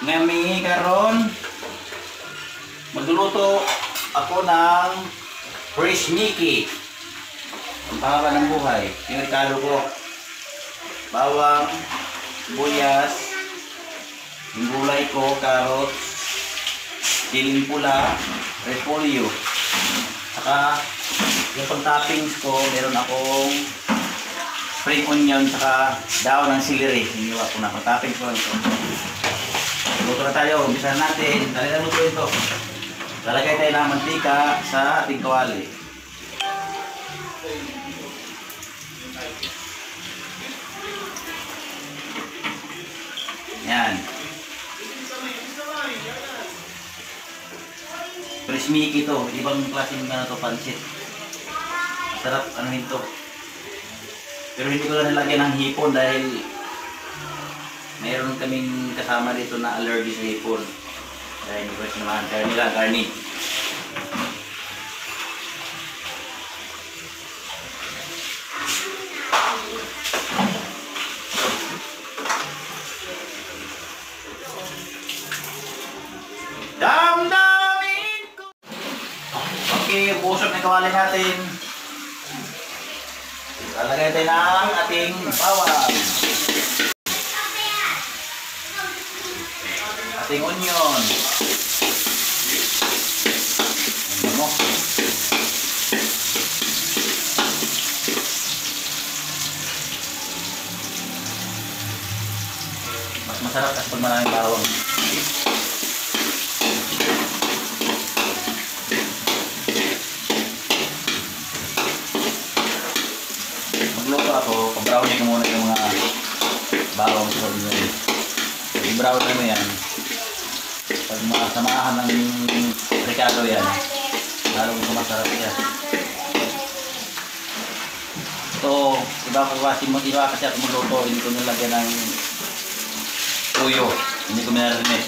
Ngami karon magluluto ako ng fresh Mickey. Ang pangalan ng buhay. Yung rekado ko. Bawang, buyas, yung gulay ko, carrots, siling pula, repolyo. Saka yung pang-toppings ko, meron akong spring onion saka daon ng celery. Hiniwa ko na pang-toppings ko ito. Luto na tayo, umpisahan natin. Dali na luto ito. Lalagay tayo ng mantika sa ating kawali. Yan. Fresh Mickey ito. Ibang klaseng pansit. Sarap anuhin ito. Pero hindi ko na nilagyan ng hipon dahil mayroon kaming kasama dito na allergy sa hipon. Dahil hindi ko sinamahan. Karni lang, karni. Damdamin ko! Okay, busog na kawali natin. Lalagay tayo ng ating bawang. Ating onion. Ano mo? Mas masarap kasi pag maraming bawang. Magluto ako, pag-brownie ko muna yung mga bawang sa onion. I-brown na mo yan. Pag masamahan ng rekado yan, lalong sumasarap yan. Ito, iba kasi ako magluto, hindi ko nilagyan ng tuyo. Hindi ko minarinig.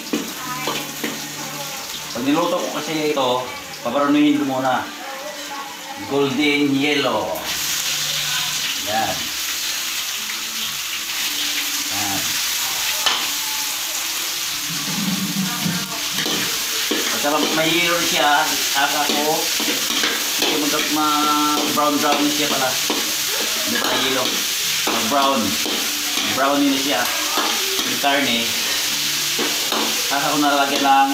Pag niluto ko kasi ito, paparunuhin ko muna. Golden yellow. Yan. Yan. Pagka mahiro siya, saka ko mag-brown niya siya pala. Hindi pa hilo. Mag-brown niya siya. Yung karne, saka ko nalagyan ng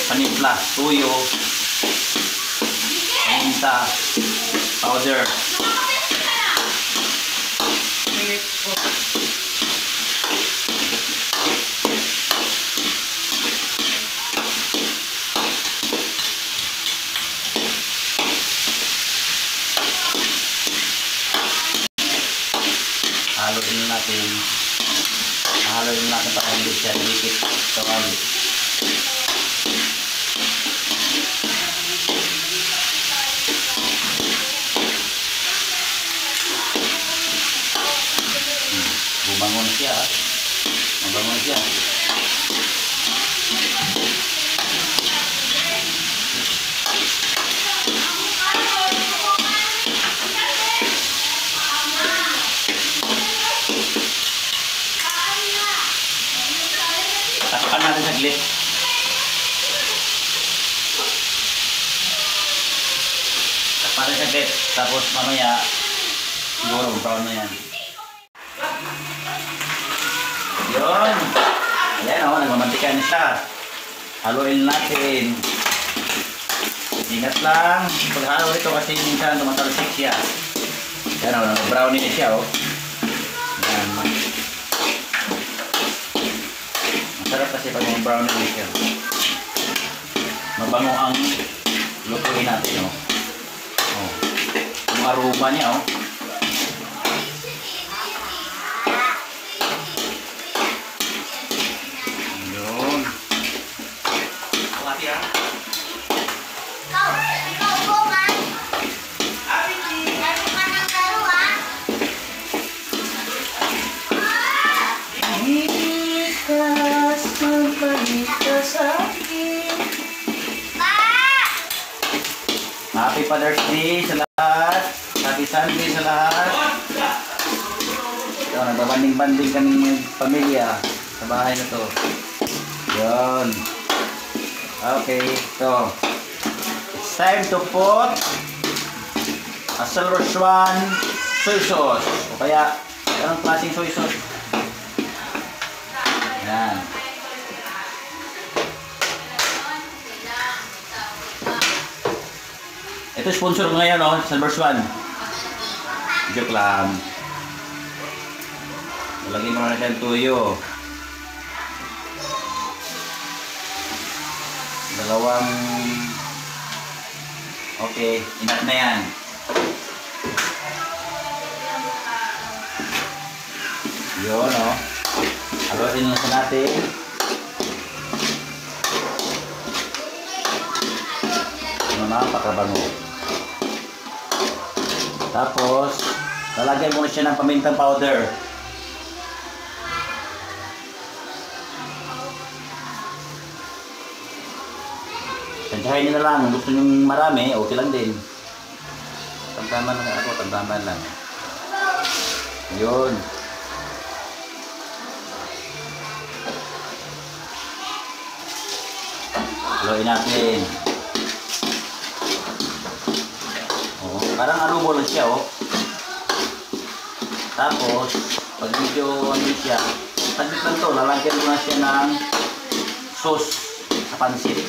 panimpla, tuyo, paminta, powder. Haloin natin para hindi siya dikit sa kawali. Bumangon siya. Mabangon siya. Takpan natin saglit. Takpan natin saglit. Tapos mamaya siguro brown na yan. Yun. Ayan o, nagmamantika na siya. Haluin natin. Ingat lang. Paghalo ito kasi minsan tumatalsik siya. Ayan o, brownie na siya o. Ayan. Masarap kasi pag yung brownie na siya. Mabango ang lutuin natin o. Oh. Yung aroma niya o. Happy Father's Day sa lahat. Happy Sunday sa lahat. So, nagbabanding-banding kami pamilya sa bahay na to. Yun. Okay, so it's time to put a silver swan soy sauce. O kaya, anong klaseng soy sauce? Yan. Ito sponsor ko ngayon, no? Silver Swan. Joke lang. Lagyan mo na siya tuyo. Dalawang... Okay, enough na yan. Yun, no? Haluin lang sa natin. Ano na, pakabango. Tapos, lalagyan mo na siya ng pamintang powder. Tansyahin nyo na lang. Gusto nyo marami, okay lang din. Tamtaman lang ako, tamtaman lang. Yun. Haluin natin. Oh, parang arubo lang siya, oh. Tapos, pag medyo ano siya, taglit lang to, lalagyan mo na siya ng sauce sa pansit.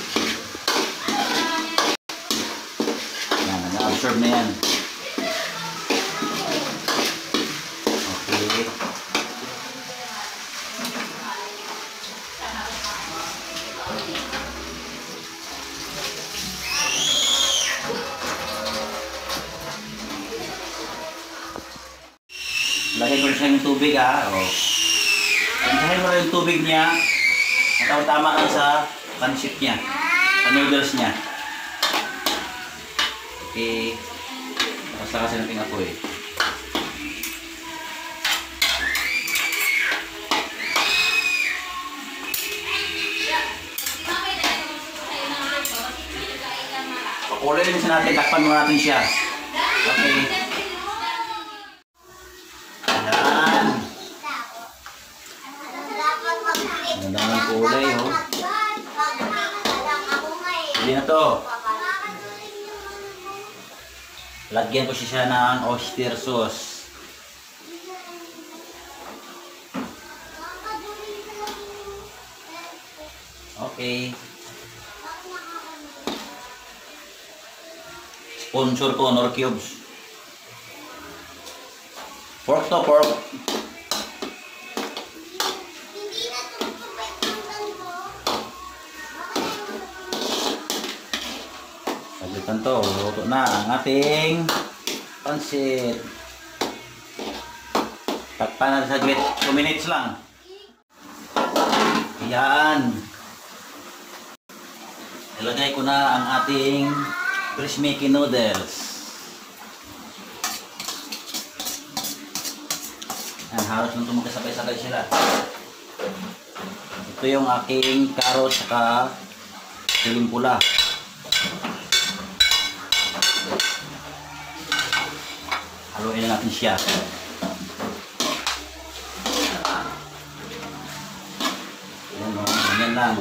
Yan, nag-absorb na yan. Okay. Lagay ko siya yung tubig, ha. O. Tantahin mo na yung tubig niya. Tama lang sa pansit niya. Sa noodles niya. Okay. Basta kasi natin ako eh. Pakulay din sa natin. Takpan mo natin siya. Okay. Ganda ng kulay, oh. Hindi na to. Lagyan ko siya ng oyster sauce. Okay. Sponsor ko, Nor Cubes. Pork to pork. Saglitan to, luto na ang ating pansit. Takpan natin saglit, 2 minutes lang. Ayan. Ilagay ko na ang ating Freshmaking noodles. Ayan, halos lang tumakasabay-sabay sila. Ito yung aking carrot saka siling pula. Haluin na natin siya. Ayan o, ganyan lang.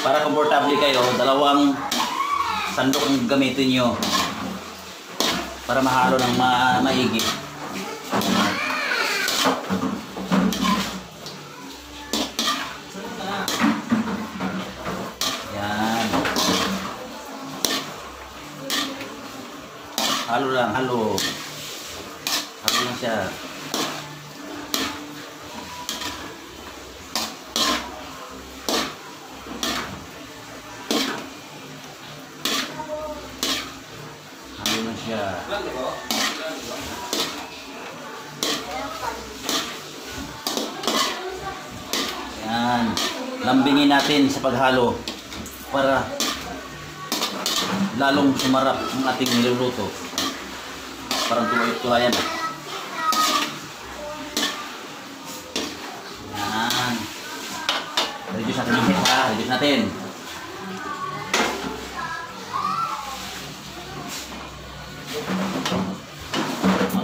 Para komportable kayo, 2 sandok ang gamitin nyo. Para mahalo ng maigi. Halo lang, halo. Halo lang siya. Halo lang siya. Yan. Lambingin natin sa paghalo para lalong sumarap ang ating niluluto. Parang tulay-tulayan. Yan. Reduce natin yung heat, ha? Reduce natin.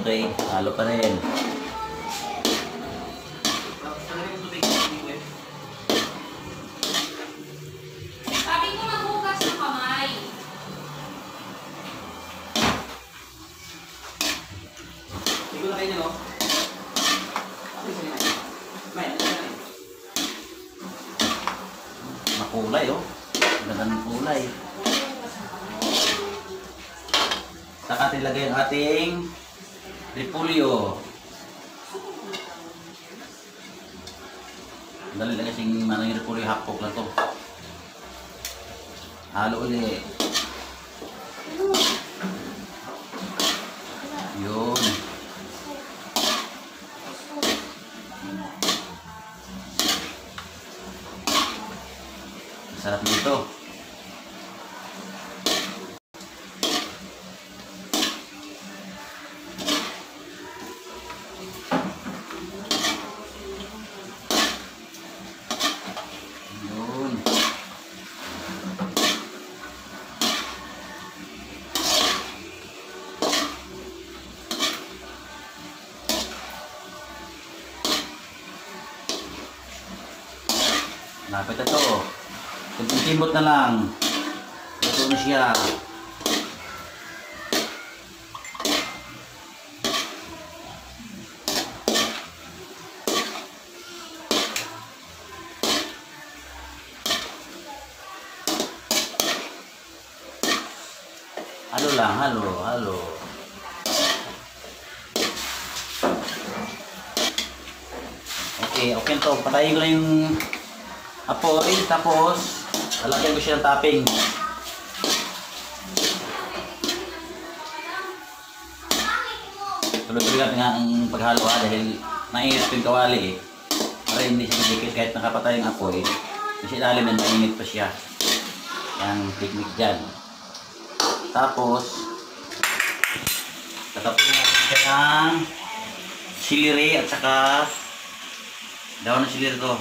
Okay, halo pa rin. kulay oh. Ganda ng kulay. Saka atin lagay ang ating repolyo. Dali lang kasing manang yung repolyo, hapok lang to. Halo ulit. Yun. Sarap nito. Yun. Lapit na to. Kunting timbot na lang. Ito na siya. Halo lang, halo, halo. Okay, okay to. Patayin ko na yung apoy, tapos lalagyan ko siya ng topping. Tuloy-tuloy natin nga ang paghalo dahil nainit yung kawali eh. Para hindi siya magdikit kahit nakapatay yung apoy. Kasi ilalim yan, mainit pa siya. Yung picnic dyan. Tapos, tatapin natin siya ng celery at saka daon ng celery to.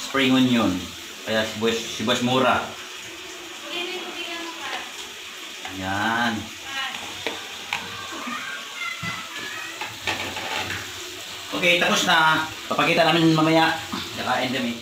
Spring onion. Kaya sibuyas mura. Ayan. Okay, tapos na. Papakita namin mamaya. Kakain kami.